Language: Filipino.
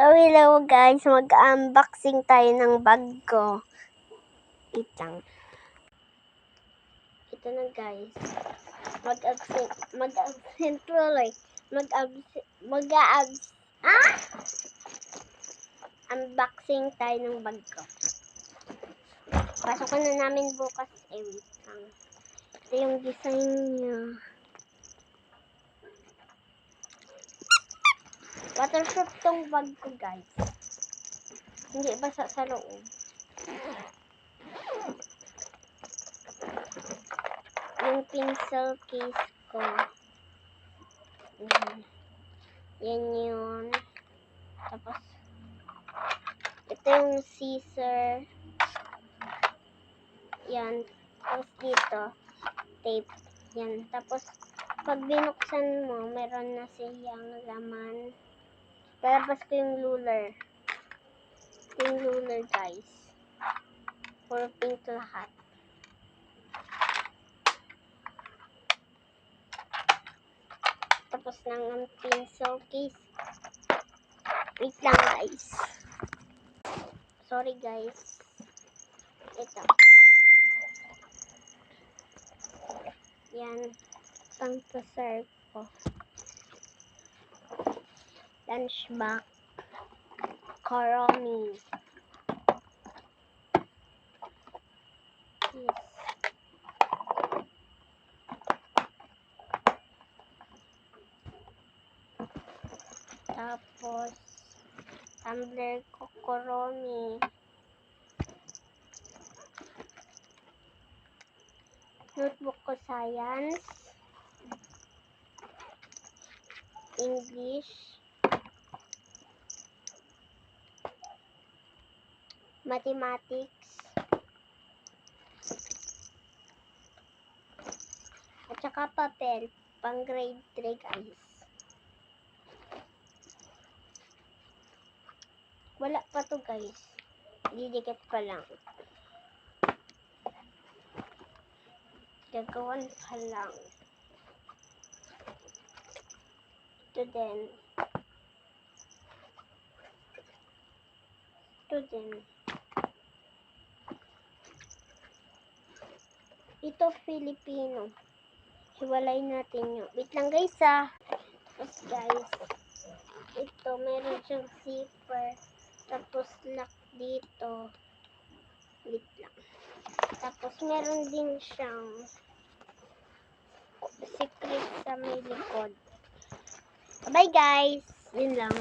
So, hello guys, mag-unboxing tayo ng bag ko. Wait lang. Ito na guys. Unboxing tayo ng bag ko. Pasok na namin bukas. Wait lang. Ito yung design niya. Waterproof tong bag ko guys. Hindi basa sa loob. Yung pencil case ko. Yan yun. Tapos, ito yung scissor. Yan. Tapos dito, tape. Yan. Tapos, pag binuksan mo, meron na siyang laman. Palabas ko yung ruler. Yung ruler, guys. Puro pink lahat. Tapos lang ang pencil case. Wait lang, guys. Sorry, guys. Ito. Yan. Pang-preserve ko. Lunchbox. Macaroni. Yes. Tapos, tumbler macaroni. Notebook ko science. English. Mathematics. At saka papel. Pang grade 3 guys. Wala pa to guys. Didikit pa lang. Gagawan pa lang. Ito din. Ito din. Ito Filipino. Hiwalay natin yun. Wait lang guys Tapos guys. Ito meron siyang zipper. Tapos lock dito. Wait lang. Tapos meron din siyang secret sa may likod. Bye guys! Yun lang.